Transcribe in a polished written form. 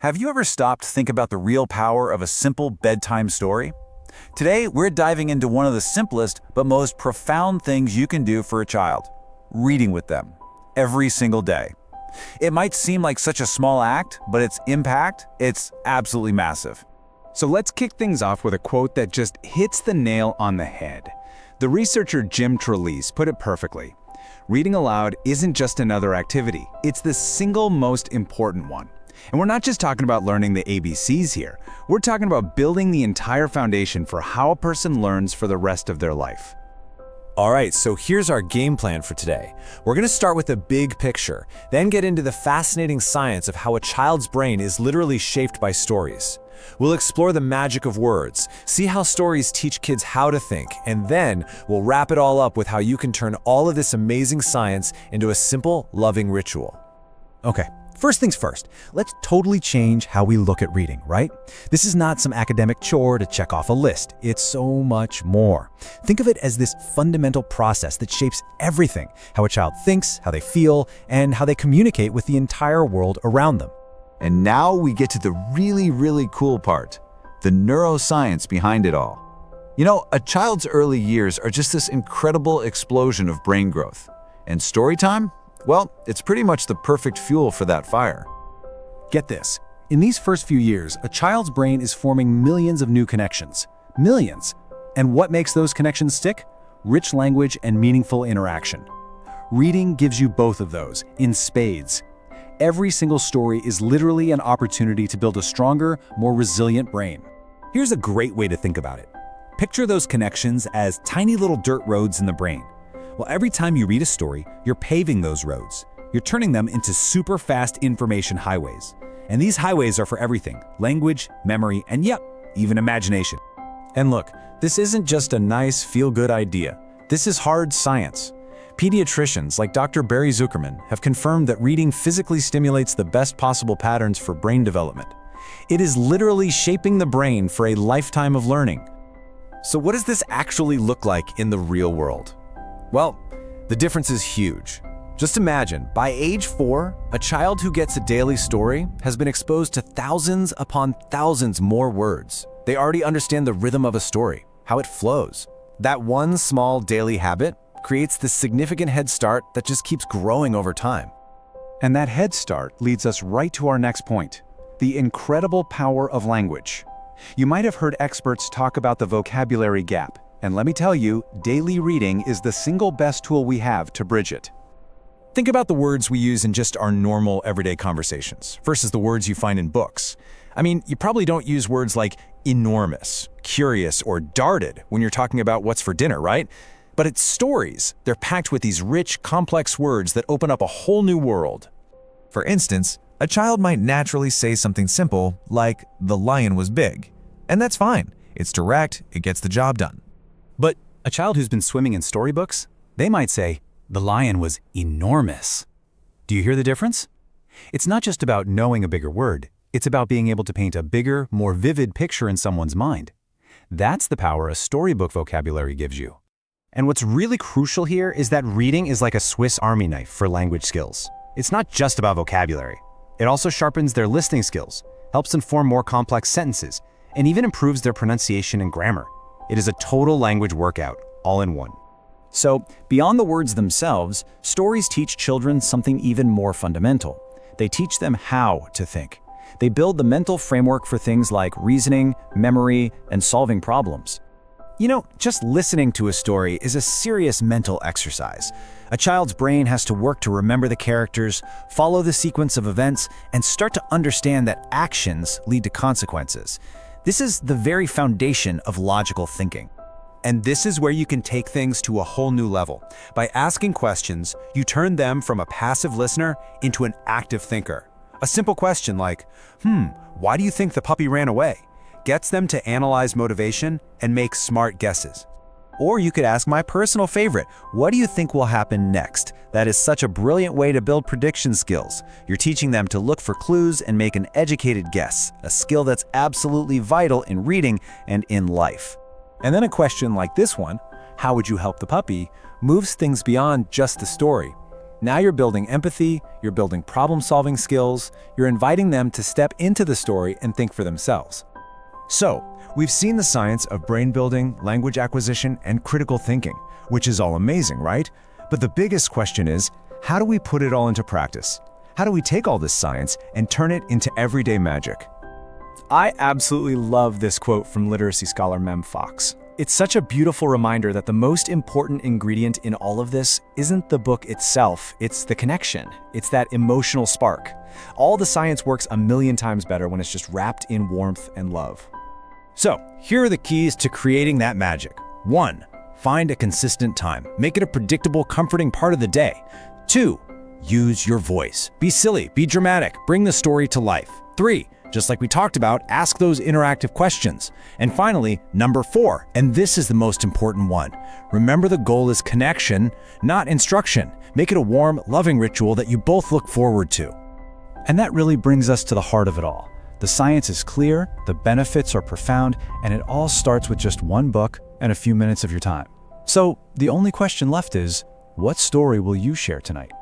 Have you ever stopped to think about the real power of a simple bedtime story? Today, we're diving into one of the simplest but most profound things you can do for a child: reading with them, every single day. It might seem like such a small act, but its impact, it's absolutely massive. So let's kick things off with a quote that just hits the nail on the head. The researcher Jim Trelease put it perfectly. Reading aloud isn't just another activity, it's the single most important one. And we're not just talking about learning the ABCs here. We're talking about building the entire foundation for how a person learns for the rest of their life. All right, so here's our game plan for today. We're going to start with the big picture, then get into the fascinating science of how a child's brain is literally shaped by stories. We'll explore the magic of words, see how stories teach kids how to think, and then we'll wrap it all up with how you can turn all of this amazing science into a simple, loving ritual. Okay, first things first, let's totally change how we look at reading, right? This is not some academic chore to check off a list. It's so much more. Think of it as this fundamental process that shapes everything: how a child thinks, how they feel, and how they communicate with the entire world around them. And now we get to the really cool part: the neuroscience behind it all. You know, a child's early years are just this incredible explosion of brain growth. And story time? Well, it's pretty much the perfect fuel for that fire. Get this. In these first few years, a child's brain is forming millions of new connections. Millions. And what makes those connections stick? Rich language and meaningful interaction. Reading gives you both of those, in spades. Every single story is literally an opportunity to build a stronger, more resilient brain. Here's a great way to think about it. Picture those connections as tiny little dirt roads in the brain. Well, every time you read a story, you're paving those roads. You're turning them into super fast information highways. And these highways are for everything: language, memory, and yep, even imagination. And look, this isn't just a nice, feel-good idea. This is hard science. Pediatricians like Dr. Barry Zuckerman have confirmed that reading physically stimulates the best possible patterns for brain development. It is literally shaping the brain for a lifetime of learning. So what does this actually look like in the real world? Well, the difference is huge. Just imagine, by age 4, a child who gets a daily story has been exposed to thousands upon thousands more words. They already understand the rhythm of a story, how it flows. That one small daily habit creates this significant head start that just keeps growing over time. And that head start leads us right to our next point: the incredible power of language. You might have heard experts talk about the vocabulary gap, and let me tell you, daily reading is the single best tool we have to bridge it. Think about the words we use in just our normal everyday conversations versus the words you find in books. I mean, you probably don't use words like enormous, curious, or darted when you're talking about what's for dinner, right? But it's stories. They're packed with these rich, complex words that open up a whole new world. For instance, a child might naturally say something simple like, "The lion was big." And that's fine. It's direct, it gets the job done. But a child who's been swimming in storybooks, they might say, "The lion was enormous." Do you hear the difference? It's not just about knowing a bigger word. It's about being able to paint a bigger, more vivid picture in someone's mind. That's the power a storybook vocabulary gives you. And what's really crucial here is that reading is like a Swiss Army knife for language skills. It's not just about vocabulary. It also sharpens their listening skills, helps them form more complex sentences, and even improves their pronunciation and grammar. It is a total language workout, all in one. So, beyond the words themselves, stories teach children something even more fundamental. They teach them how to think. They build the mental framework for things like reasoning, memory, and solving problems. You know, just listening to a story is a serious mental exercise. A child's brain has to work to remember the characters, follow the sequence of events, and start to understand that actions lead to consequences. This is the very foundation of logical thinking. And this is where you can take things to a whole new level. By asking questions, you turn them from a passive listener into an active thinker. A simple question like, why do you think the puppy ran away? Gets them to analyze motivation and make smart guesses. Or you could ask my personal favorite, what do you think will happen next? That is such a brilliant way to build prediction skills. You're teaching them to look for clues and make an educated guess, a skill that's absolutely vital in reading and in life. And then a question like this one, how would you help the puppy, moves things beyond just the story. Now you're building empathy, you're building problem-solving skills, you're inviting them to step into the story and think for themselves. So, we've seen the science of brain building, language acquisition, and critical thinking, which is all amazing, right? But the biggest question is, how do we put it all into practice? How do we take all this science and turn it into everyday magic? I absolutely love this quote from literacy scholar Mem Fox. It's such a beautiful reminder that the most important ingredient in all of this isn't the book itself, it's the connection. It's that emotional spark. All the science works a million times better when it's just wrapped in warmth and love. So, here are the keys to creating that magic. 1. Find a consistent time. Make it a predictable, comforting part of the day. 2. Use your voice. Be silly, be dramatic, bring the story to life. 3. Just like we talked about, ask those interactive questions. And finally, number 4, and this is the most important one. Remember, the goal is connection, not instruction. Make it a warm, loving ritual that you both look forward to. And that really brings us to the heart of it all. The science is clear, the benefits are profound, and it all starts with just one book and a few minutes of your time. So the only question left is, what story will you share tonight?